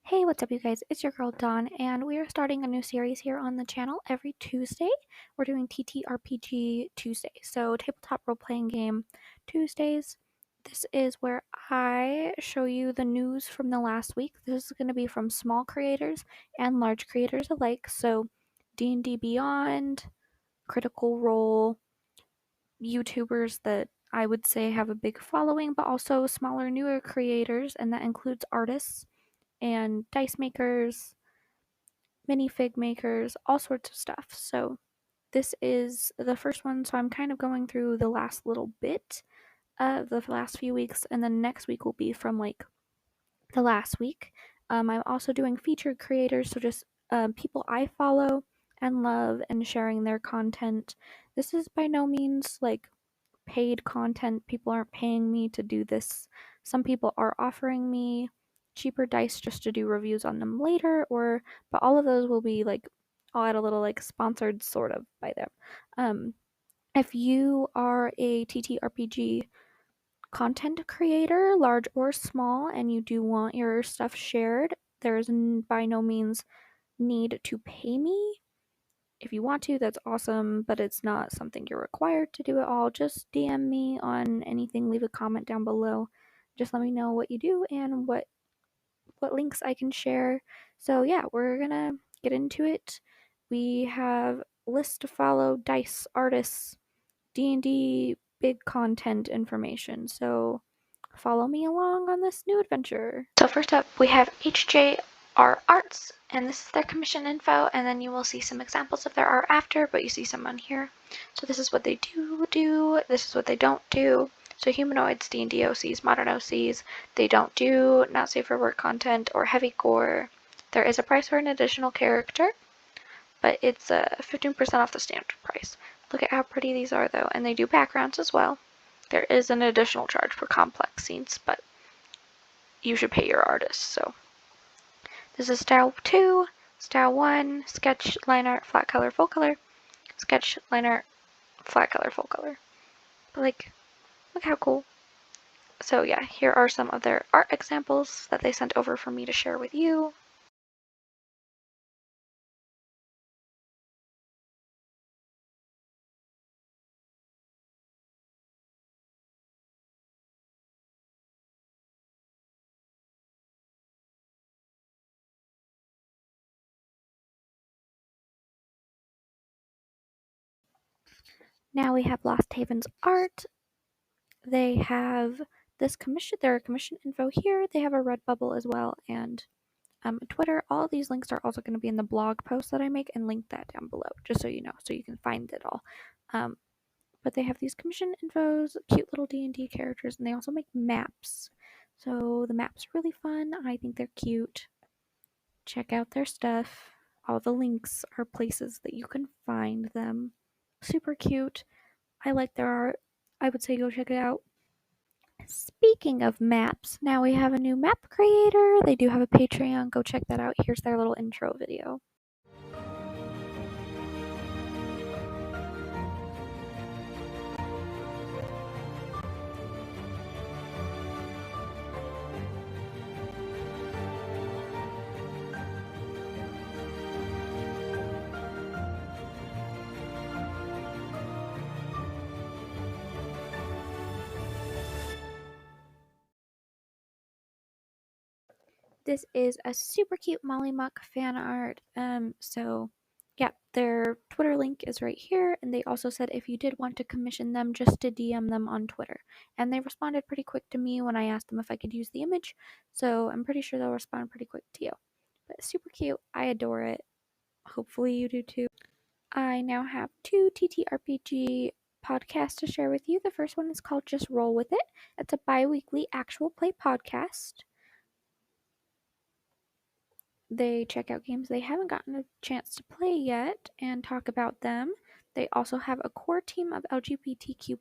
Hey, what's up, you guys? It's your girl Dawn, and we are starting a new series here on the channel every Tuesday. We're doing TTRPG Tuesday, so tabletop role playing game Tuesdays. This is where I show you the news from the last week. This is going to be from small creators and large creators alike. So, D&D Beyond, Critical Role, YouTubers that I would say have a big following, but also smaller, newer creators, and that includes artists and dice makers, minifig makers, all sorts of stuff. So this is the first one, so I'm kind of going through the last little bit of the last few weeks, and then next week will be from like the last week. I'm also doing featured creators, so just people I follow and love and sharing their content. This is by no means like paid content. People aren't paying me to do this. Some people are offering me cheaper dice just to do reviews on them later, but all of those will be like, I'll add a little like sponsored sort of by them. If you are a TTRPG content creator, large or small, and you do want your stuff shared, there's by no means need to pay me. If you want to, that's awesome, but it's not something you're required to do at all. Just DM me on anything, leave a comment down below. Just let me know what you do and what links I can share. So yeah, we're gonna get into it. We have list to follow, dice, artists, D&D, big content information. So follow me along on this new adventure. So first up, we have HJR Arts, and this is their commission info, and then you will see some examples of their art after, but you see some on here. So this is what they do, this is what they don't do. So humanoids, D&D OCs, modern OCs, they don't do not safe for work content or heavy gore. There is a price for an additional character, but it's 15% off the standard price. Look at how pretty these are though, and they do backgrounds as well. There is an additional charge for complex scenes, but you should pay your artist. So this is style 2, style 1, sketch, line art, flat color, full color, sketch, line art, flat color, full color. But like, look how cool. So yeah, here are some of their art examples that they sent over for me to share with you. Now we have Lost Haven's art. They have this commission, their commission info here. They have a Redbubble as well, and Twitter. All of these links are also going to be in the blog post that I make, and link that down below, just so you know, so you can find it all. But they have these commission infos, cute little D&D characters, and they also make maps. So the maps are really fun. I think they're cute. Check out their stuff. All the links are places that you can find them. Super cute. I like their art. I would say go check it out. Speaking of maps, now we have a new map creator. They do have a Patreon. Go check that out. Here's their little intro video. This is a super cute Molly Muck fan art. So yeah, their Twitter link is right here, and they also said if you did want to commission them, just to DM them on Twitter. And they responded pretty quick to me when I asked them if I could use the image, so I'm pretty sure they'll respond pretty quick to you. But super cute. I adore it. Hopefully you do too. I now have 2 TTRPG podcasts to share with you. The first one is called Just Roll With It. It's a bi-weekly actual play podcast. They check out games they haven't gotten a chance to play yet and talk about them. They also have a core team of LGBTQIA+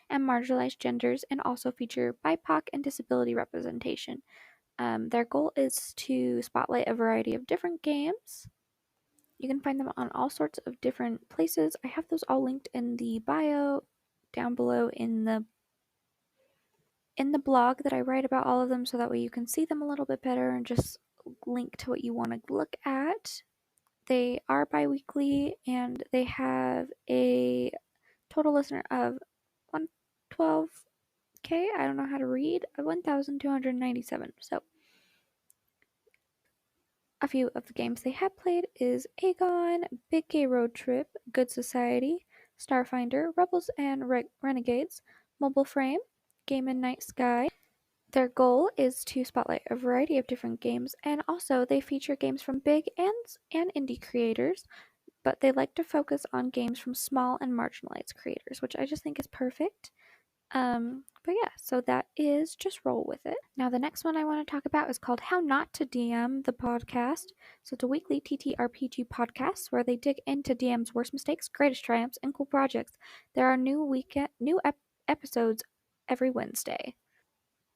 and marginalized genders, and also feature BIPOC and disability representation. Their goal is to spotlight a variety of different games. You can find them on all sorts of different places. I have those all linked in the bio down below in the in the blog that I write about all of them so that way you can see them a little bit better and just link to what you want to look at. They are bi-weekly and they have a total listener of 112K. I don't know how to read. 1,297. So a few of the games they have played is Aegon, Big Gay Road Trip, Good Society, Starfinder, Rebels and Renegades, Mobile Frame, Game and Night Sky. Their goal is to spotlight a variety of different games, and also they feature games from big and indie creators, but they like to focus on games from small and marginalized creators, which I just think is perfect. But yeah, so that is Just Roll With It. Now, the next one I want to talk about is called How Not to DM, the podcast. So it's a weekly TTRPG podcast where they dig into DM's worst mistakes, greatest triumphs, and cool projects. There are new episodes every Wednesday.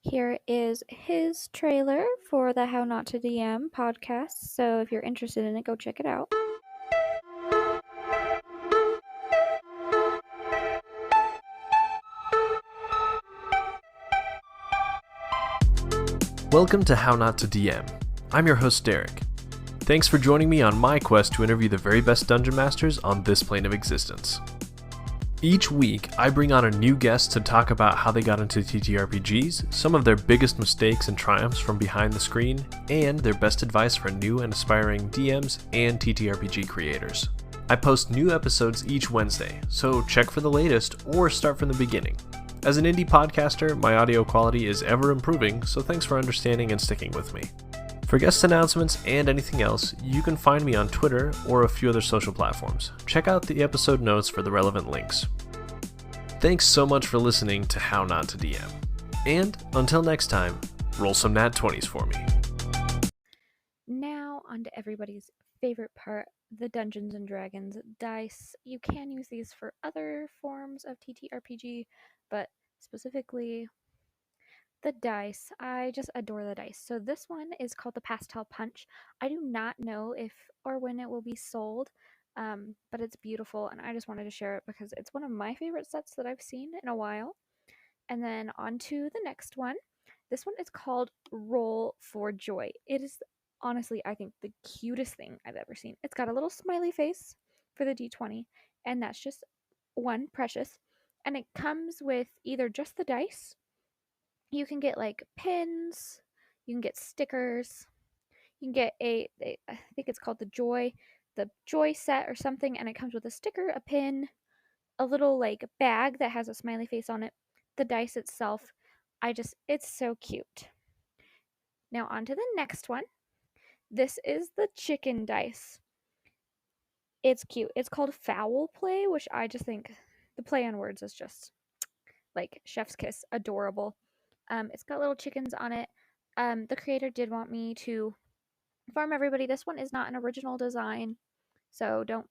Here is his trailer for the How Not to DM podcast. So if you're interested in it, go check it out. Welcome to How Not to DM. I'm your host, Derek. Thanks for joining me on my quest to interview the very best dungeon masters on this plane of existence. Each week, I bring on a new guest to talk about how they got into TTRPGs, some of their biggest mistakes and triumphs from behind the screen, and their best advice for new and aspiring DMs and TTRPG creators. I post new episodes each Wednesday, so check for the latest or start from the beginning. As an indie podcaster, my audio quality is ever improving, so thanks for understanding and sticking with me. For guest announcements and anything else, you can find me on Twitter or a few other social platforms. Check out the episode notes for the relevant links. Thanks so much for listening to How Not to DM. And until next time, roll some nat 20s for me. Now, on to everybody's favorite part, the Dungeons and Dragons dice. You can use these for other forms of TTRPG, but specifically the dice. I just adore the dice. So this one is called the Pastel Punch. I do not know if or when it will be sold, but it's beautiful, and I just wanted to share it because it's one of my favorite sets that I've seen in a while. And then on to the next one. This one is called Roll for Joy. It is honestly, I think, the cutest thing I've ever seen. It's got a little smiley face for the D20, and that's just one precious. And it comes with either just the dice. You can get like pins, you can get stickers, you can get I think it's called the Joy set or something, and it comes with a sticker, a pin, a little like bag that has a smiley face on it, the dice itself. It's so cute. Now on to the next one. This is the chicken dice. It's cute. It's called Foul Play, which I just think the play on words is just like chef's kiss, adorable. It's got little chickens on it. The creator did want me to inform everybody this one is not an original design, so don't,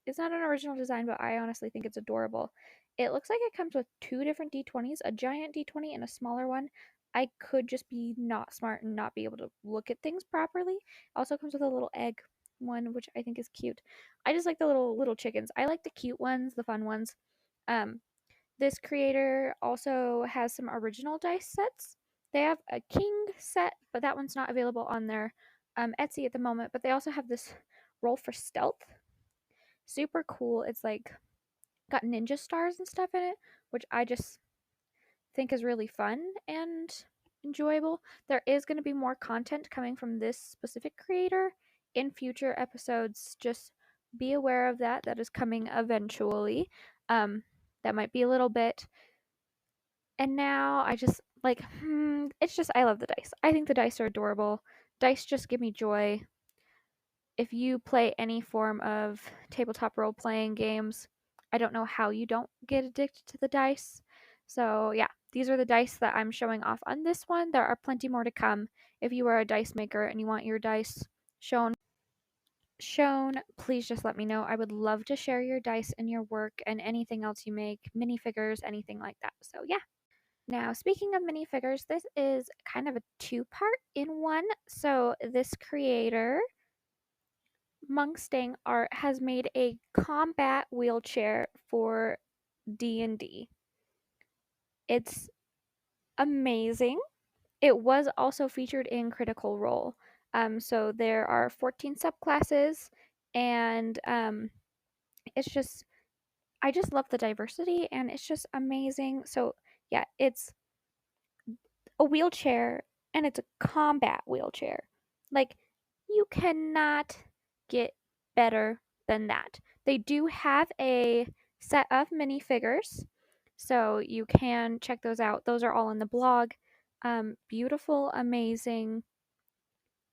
it's not an original design, but I honestly think it's adorable. It looks like it comes with two different D20s, a giant D20 and a smaller one. I could just be not smart and not be able to look at things properly. It also comes with a little egg one, which I think is cute. I just like the little chickens. I like the cute ones, the fun ones. This creator also has some original dice sets. They have a king set, but that one's not available on their Etsy at the moment. But they also have this roll for stealth. Super cool. It's like got ninja stars and stuff in it, which I just think is really fun and enjoyable. There is going to be more content coming from this specific creator in future episodes. Just be aware of that. That is coming eventually. That might be a little bit. And now I just like, it's just, I love the dice. I think the dice are adorable. Dice just give me joy. If you play any form of tabletop role playing games, I don't know how you don't get addicted to the dice. So, yeah, these are the dice that I'm showing off on this one. There are plenty more to come. If you are a dice maker and you want your dice shown, please just let me know. I would love to share your dice and your work and anything else you make, minifigures, anything like that. So, yeah. Now, speaking of minifigures, this is kind of a two-part in one. So, this creator, Mungstang Art, has made a combat wheelchair for D&D. It's amazing. It was also featured in Critical Role. So there are 14 subclasses, and it's just, I just love the diversity, and it's just amazing. So yeah, it's a wheelchair, and it's a combat wheelchair. Like, you cannot get better than that. They do have a set of minifigures, so you can check those out. Those are all in the blog. Beautiful, amazing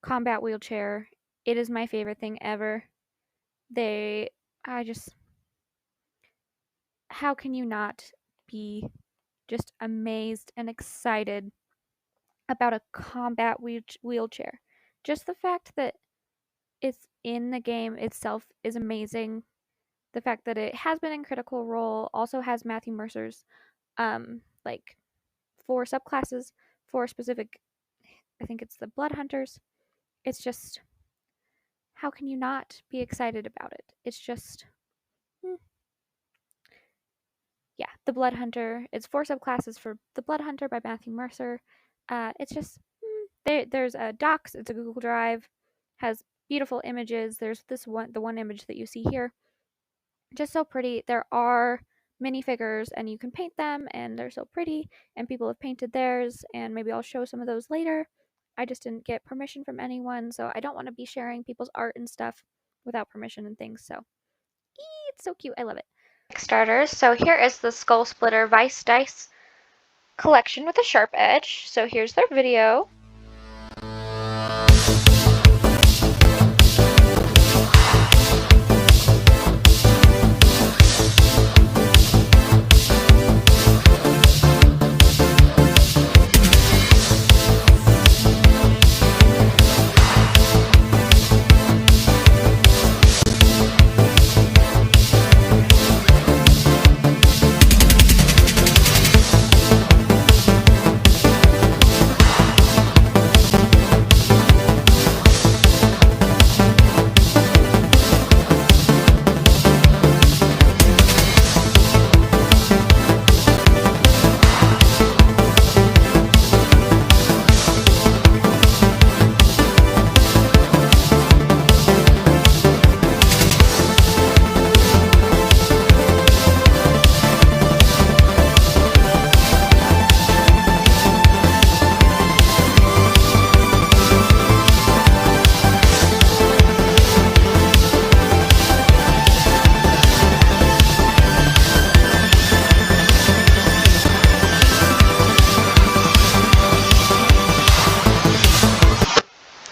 combat wheelchair. It is my favorite thing ever. I just, how can you not be just amazed and excited about a combat wheelchair? Just the fact that it's in the game itself is amazing. The fact that it has been in Critical Role, also has Matthew Mercer's like 4 subclasses, 4 specific, I think it's the Blood Hunters. It's just, how can you not be excited about it? It's just, yeah, the Blood Hunter. It's 4 subclasses for the Blood Hunter by Matthew Mercer. It's just, there's a docs. It's a Google Drive, has beautiful images. There's the one image that you see here, just so pretty. There are minifigures, and you can paint them, and they're so pretty. And people have painted theirs, and maybe I'll show some of those later. I just didn't get permission from anyone, so I don't want to be sharing people's art and stuff without permission and things. So, it's so cute. I love it. Starters. So here is the Skull Splitter Vice Dice collection with a sharp edge. So here's their video.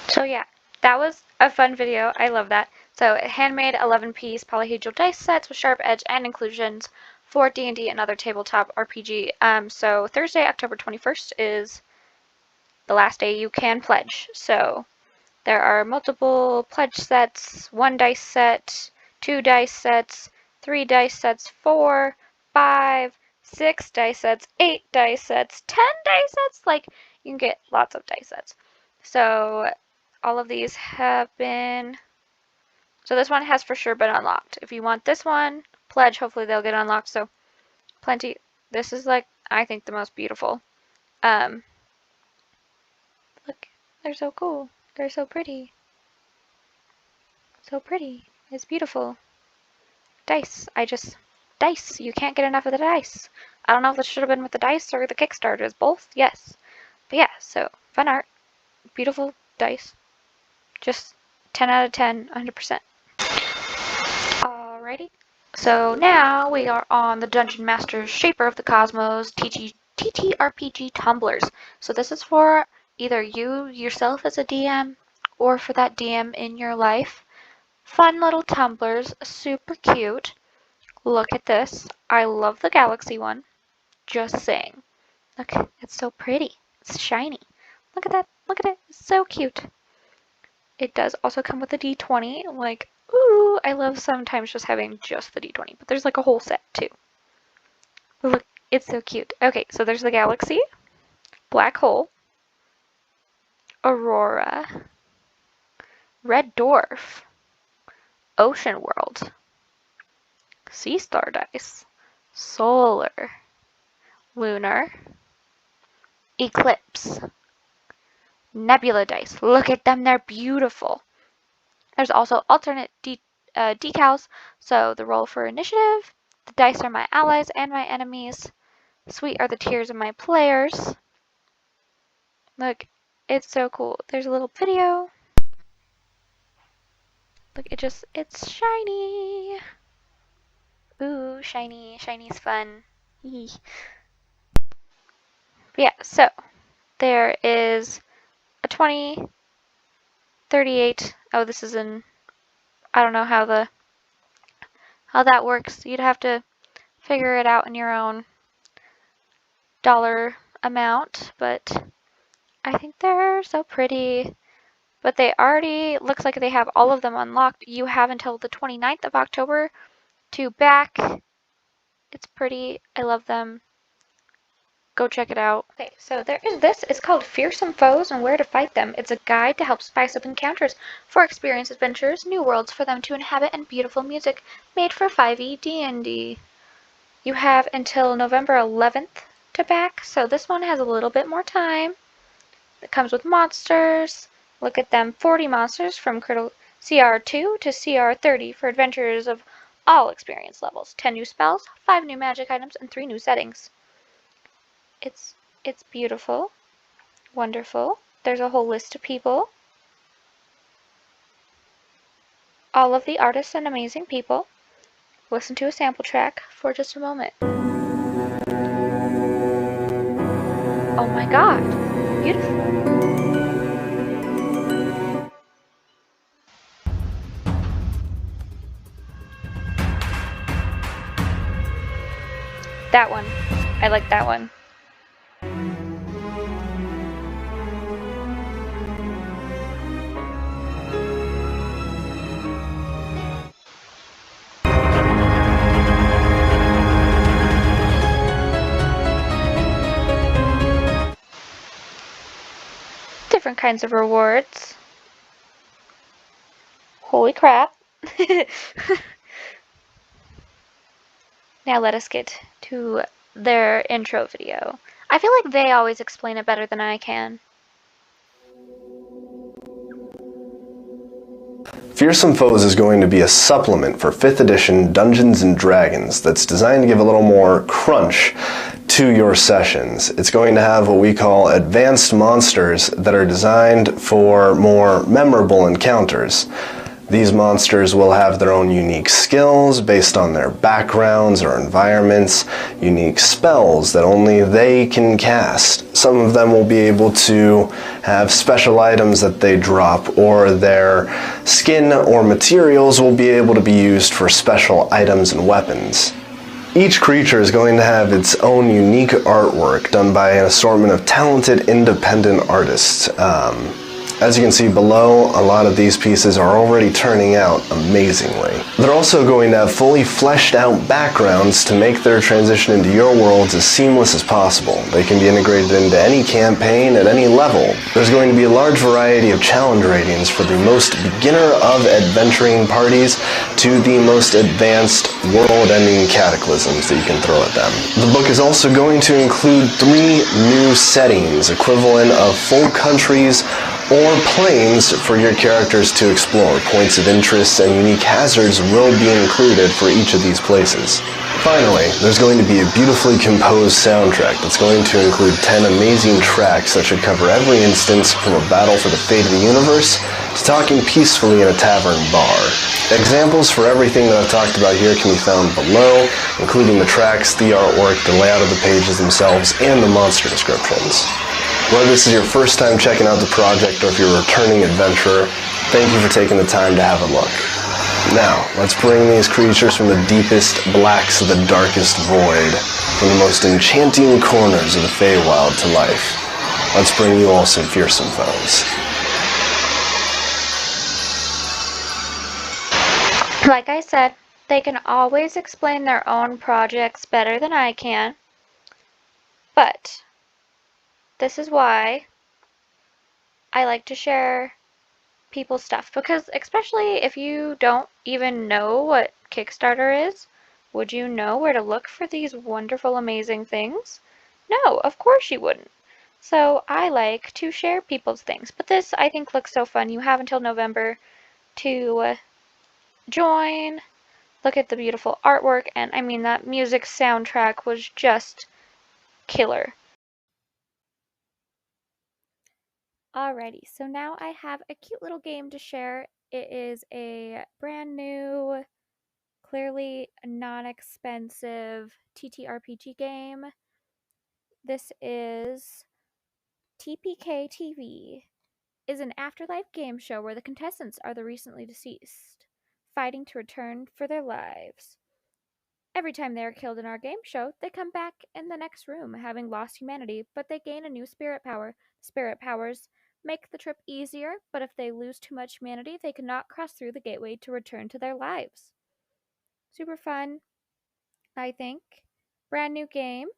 So yeah, that was a fun video. I love that. So handmade 11-piece polyhedral dice sets with sharp edge and inclusions for D&D and other tabletop RPG. So Thursday, October 21st is the last day you can pledge. So there are multiple pledge sets: 1 dice set, 2 dice sets, 3 dice sets, 4, 5, 6 dice sets, 8 dice sets, 10 dice sets. Like, you can get lots of dice sets. So all of these have been, so this one has for sure been unlocked. If you want this one, pledge, hopefully they'll get unlocked. So plenty. This is, like, I think the most beautiful. Look, they're so cool. They're so pretty. So pretty. It's beautiful. Dice. Dice. You can't get enough of the dice. I don't know if this should have been with the dice or the Kickstarters. Both? Yes. But yeah, so fun art. Beautiful dice. Just 10 out of 10, 100%. Alrighty. So now we are on the Dungeon Master's Shaper of the Cosmos TTRPG tumblers. So this is for either you yourself as a DM or for that DM in your life. Fun little tumblers, super cute. Look at this. I love the galaxy one. Just saying. Look, it's so pretty. It's shiny. Look at that. Look at it. It's so cute. It does also come with a D20. Like, ooh, I love sometimes just having just the D20, but there's like a whole set too. Look, it's so cute. Okay, so there's the galaxy, black hole, aurora, red dwarf, ocean world, sea star dice, solar, lunar, Eclipse. Nebula dice. Look at them, they're beautiful. There's also alternate decals, so the roll for initiative. The dice are my allies and my enemies. Sweet are the tears of my players. Look, it's so cool. There's a little video. Look, it's shiny. Ooh, shiny. Shiny's fun. Yeah, so there is a 20, 38. Oh, this is in, I don't know how that works. You'd have to figure it out in your own dollar amount, but I think they're so pretty. But they already, looks like they have all of them unlocked. You have until the 29th of October to back. It's pretty. I love them. Go check it out. Okay, so there is this. It's called Fearsome Foes and Where to Fight Them. It's a guide to help spice up encounters for experienced adventurers, new worlds for them to inhabit, and beautiful music made for 5e D&D. You have until November 11th to back, so this one has a little bit more time. It comes with monsters. Look at them, 40 monsters from CR2 to CR30 for adventurers of all experience levels. 10 new spells, 5 new magic items, and 3 new settings. It's beautiful, wonderful. There's a whole list of people. All of the artists and amazing people. Listen to a sample track for just a moment. Oh my god, beautiful. That one. I like that one. Different kinds of rewards. Holy crap. Now let us get to their intro video. I feel like they always explain it better than I can. Fearsome Foes is going to be a supplement for 5th edition Dungeons & Dragons that's designed to give a little more crunch to your sessions. It's going to have what we call advanced monsters that are designed for more memorable encounters. These monsters will have their own unique skills based on their backgrounds or environments, unique spells that only they can cast. Some of them will be able to have special items that they drop, or their skin or materials will be able to be used for special items and weapons. Each creature is going to have its own unique artwork done by an assortment of talented independent artists. As you can see below, a lot of these pieces are already turning out amazingly. They're also going to have fully fleshed out backgrounds to make their transition into your worlds as seamless as possible. They can be integrated into any campaign at any level. There's going to be a large variety of challenge ratings for the most beginner of adventuring parties to the most advanced world-ending cataclysms that you can throw at them. The book is also going to include 3 new settings, equivalent of full countries or planes for your characters to explore. Points of interest and unique hazards will be included for each of these places. Finally, there's going to be a beautifully composed soundtrack that's going to include 10 amazing tracks that should cover every instance from a battle for the fate of the universe to talking peacefully in a tavern bar. Examples for everything that I've talked about here can be found below, including the tracks, the artwork, the layout of the pages themselves, and the monster descriptions. Whether this is your first time checking out the project or if you're a returning adventurer, thank you for taking the time to have a look. Now, let's bring these creatures from the deepest blacks of the darkest void, from the most enchanting corners of the Feywild to life. Let's bring you all some fearsome foes. Like I said, they can always explain their own projects better than I can, but this is why I like to share people's stuff, because especially if you don't even know what Kickstarter is, would you know where to look for these wonderful, amazing things? No, of course you wouldn't. So I like to share people's things, but this I think looks so fun. You have until November to join, look at the beautiful artwork, and I mean that music soundtrack was just killer. Alrighty, so now I have a cute little game to share. It is a brand new, clearly non-expensive TTRPG game. This is TPK TV. Is an afterlife game show where the contestants are the recently deceased, fighting to return for their lives. Every time they are killed in our game show, they come back in the next room, having lost humanity, but they gain a new spirit power. Spirit powers make the trip easier, but if they lose too much humanity, they cannot cross through the gateway to return to their lives. Super fun, I think. Brand new game.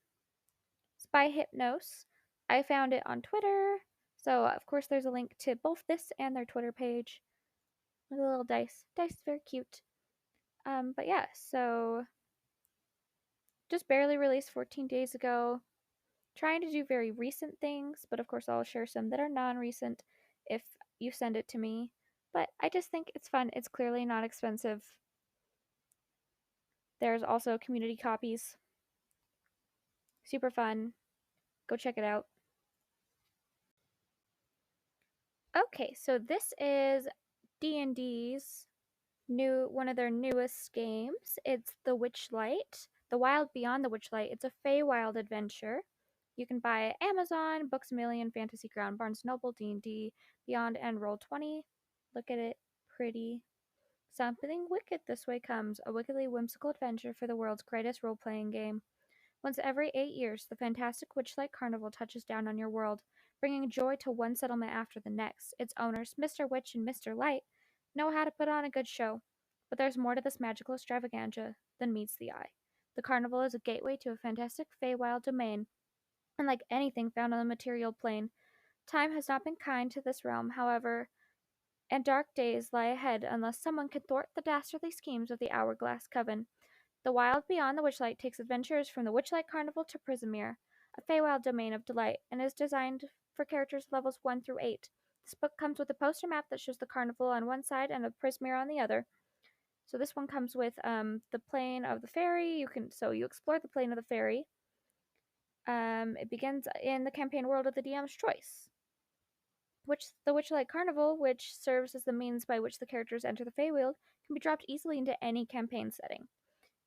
It's by Hypnos. I found it on Twitter, so of course there's a link to both this and their Twitter page. With a little dice. Dice is very cute. But yeah, so just barely released 14 days ago. Trying to do very recent things, but of course I'll share some that are non-recent if you send it to me. But I just think it's fun. It's clearly not expensive. There's also community copies. Super fun. Go check it out. Okay, so this is D&D's one of their newest games. It's The Witchlight, The Wild Beyond the Witchlight. It's a Feywild adventure. You can buy it at Amazon, Books A Million, Fantasy Ground, Barnes Noble, D&D, Beyond, and Roll20. Look at it, pretty. Something wicked this way comes, a wickedly whimsical adventure for the world's greatest role-playing game. Once every 8 years, the fantastic Witchlight Carnival touches down on your world, bringing joy to one settlement after the next. Its owners, Mr. Witch and Mr. Light, know how to put on a good show. But there's more to this magical extravaganza than meets the eye. The carnival is a gateway to a fantastic Feywild domain, and like anything found on the material plane, time has not been kind to this realm, however, and dark days lie ahead unless someone can thwart the dastardly schemes of the Hourglass Coven. The Wild Beyond the Witchlight takes adventurers from the Witchlight Carnival to Prismere, a Feywild domain of delight, and is designed for characters levels 1 through 8. This book comes with a poster map that shows the carnival on one side and a Prismere on the other. So this one comes with the plane of the fairy. You explore the plane of the fairy. It begins in the campaign world of the DM's choice. The Witchlight Carnival, which serves as the means by which the characters enter the Feywild, can be dropped easily into any campaign setting.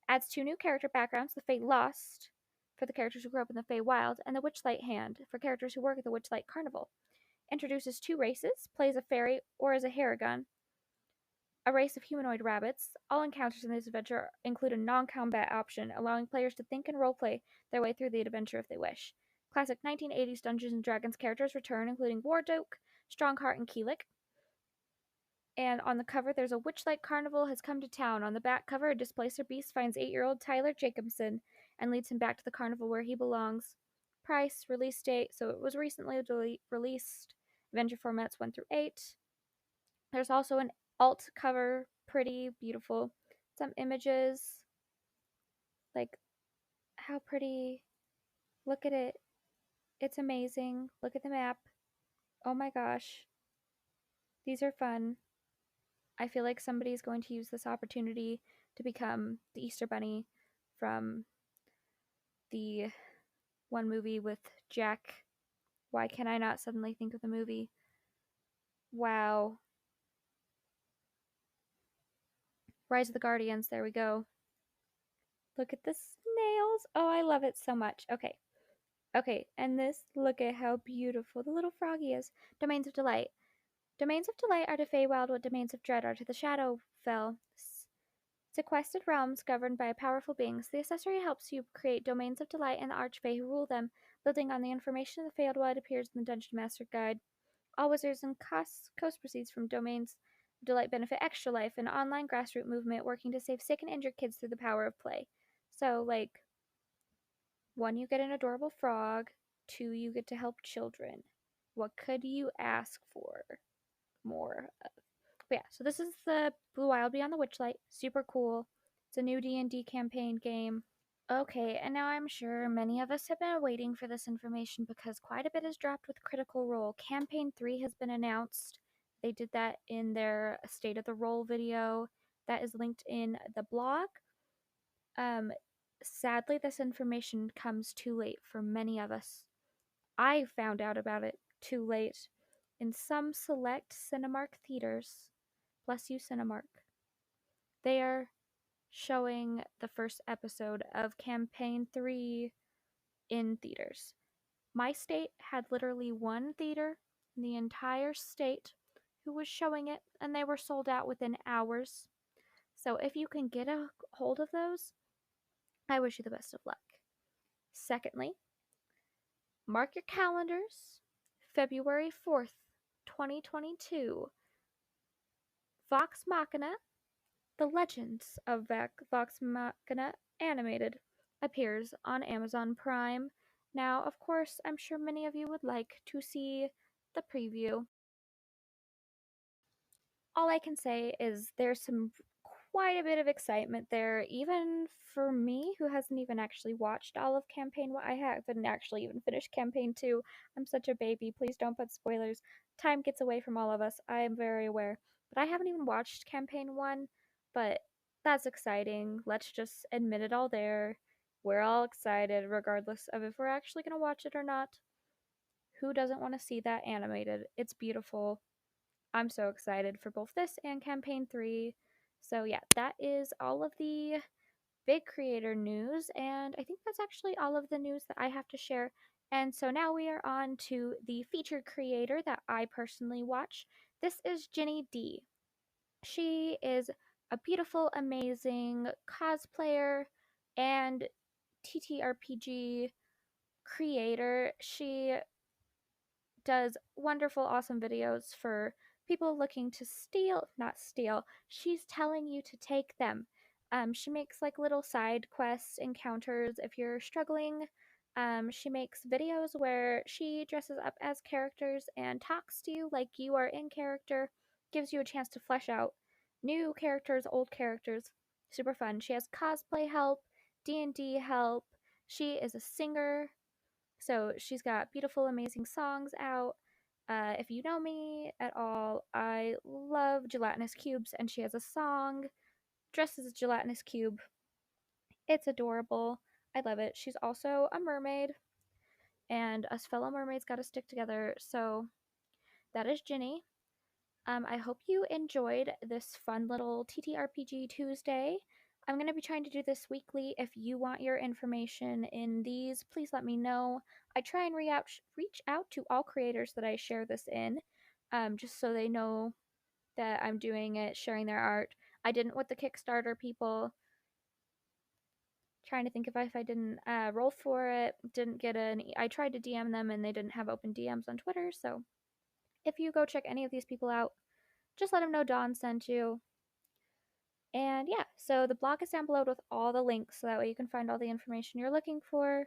Adds 2 new character backgrounds, the Fey Lost, for the characters who grew up in the Feywild, and the Witchlight Hand, for characters who work at the Witchlight Carnival. Introduces 2 races, plays a fairy or as a Haragon, a race of humanoid rabbits. All encounters in this adventure include a non-combat option, allowing players to think and roleplay their way through the adventure if they wish. Classic 1980s Dungeons & Dragons characters return, including Wardoke, Strongheart, and Keelik. And on the cover, there's a Witchlight Carnival has come to town. On the back cover, a displacer beast finds 8-year-old Tyler Jacobson and leads him back to the carnival where he belongs. Price, release date, so it was recently released. Adventure formats 1 through 8. There's also an alt cover, pretty, beautiful. Some images, like how pretty. Look at it. It's amazing. Look at the map. Oh my gosh. These are fun. I feel like somebody's going to use this opportunity to become the Easter Bunny from the one movie with Jack. Why can I not suddenly think of the movie? Wow. Rise of the Guardians, there we go. Look at the snails. Oh, I love it so much. Okay. Okay, and this, look at how beautiful the little froggy is. Domains of Delight. Domains of Delight are to Feywild what Domains of Dread are to the Shadowfell. Sequestered realms governed by powerful beings. The accessory helps you create domains of delight and the archfey who rule them, building on the information in the Feywild appears in the Dungeon Master Guide. All wizards and coast proceeds from domains of delight benefit Extra Life, an online grassroots movement working to save sick and injured kids through the power of play. So, like, 1, you get an adorable frog. 2, you get to help children. What could you ask for more of? But yeah, so this is the Blue Wild Beyond the Witchlight. Super cool. It's a new D&D campaign game. Okay, and now I'm sure many of us have been waiting for this information because quite a bit has dropped with Critical Role. Campaign 3 has been announced. They did that in their State of the Role video that is linked in the blog. Sadly, this information comes too late for many of us. I found out about it too late. In some select Cinemark theaters, bless you, Cinemark, they are showing the first episode of Campaign 3 in theaters. My state had literally one theater in the entire state who was showing it, and they were sold out within hours. So if you can get a hold of those, I wish you the best of luck. Secondly, mark your calendars. February 4th, 2022. Vox Machina, The Legends of Vox Machina Animated, appears on Amazon Prime. Now, of course, I'm sure many of you would like to see the preview. All I can say is there's quite a bit of excitement there, even for me, who hasn't even actually watched all of Campaign 1. I haven't actually even finished Campaign 2. I'm such a baby. Please don't put spoilers. Time gets away from all of us. I am very aware. But I haven't even watched Campaign 1, but that's exciting. Let's just admit it all there. We're all excited, regardless of if we're actually going to watch it or not. Who doesn't want to see that animated? It's beautiful. I'm so excited for both this and Campaign 3. So, yeah, that is all of the big creator news, and I think that's actually all of the news that I have to share. And so now we are on to the featured creator that I personally watch. This is Ginny D. She is a beautiful, amazing cosplayer and TTRPG creator. She does wonderful, awesome videos for people looking to not steal. She's telling you to take them. She makes like little side quests, encounters if you're struggling. She makes videos where she dresses up as characters and talks to you like you are in character, gives you a chance to flesh out new characters, old characters. Super fun. She has cosplay help, D&D help. She is a singer, so she's got beautiful, amazing songs out. If you know me at all, I love gelatinous cubes, and she has a song dressed as a gelatinous cube. It's adorable. I love it. She's also a mermaid, and us fellow mermaids got to stick together. So that is Ginny. I hope you enjoyed this fun little TTRPG Tuesday. I'm going to be trying to do this weekly. If you want your information in these, please let me know. I try and reach out to all creators that I share this in, just so they know that I'm doing it, sharing their art. I didn't with the Kickstarter people. Trying to think if I didn't roll for it, didn't get any. I tried to DM them and they didn't have open DMs on Twitter. So if you go check any of these people out, just let them know Dawn sent you. And yeah, so the blog is down below with all the links so that way you can find all the information you're looking for.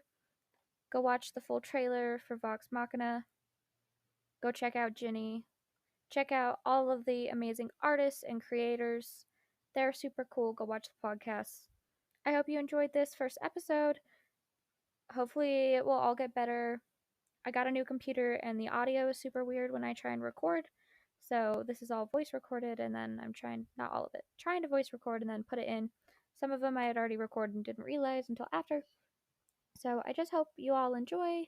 Go watch the full trailer for Vox Machina. Go check out Ginny. Check out all of the amazing artists and creators. They're super cool. Go watch the podcasts. I hope you enjoyed this first episode. Hopefully, it will all get better. I got a new computer and the audio is super weird when I try and record. So this is all voice recorded, and then I'm not all of it, trying to voice record and then put it in. Some of them I had already recorded and didn't realize until after. So I just hope you all enjoy.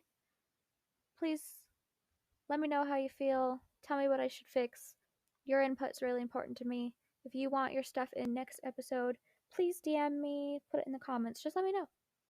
Please let me know how you feel. Tell me what I should fix. Your input's really important to me. If you want your stuff in next episode, please DM me, put it in the comments. Just let me know.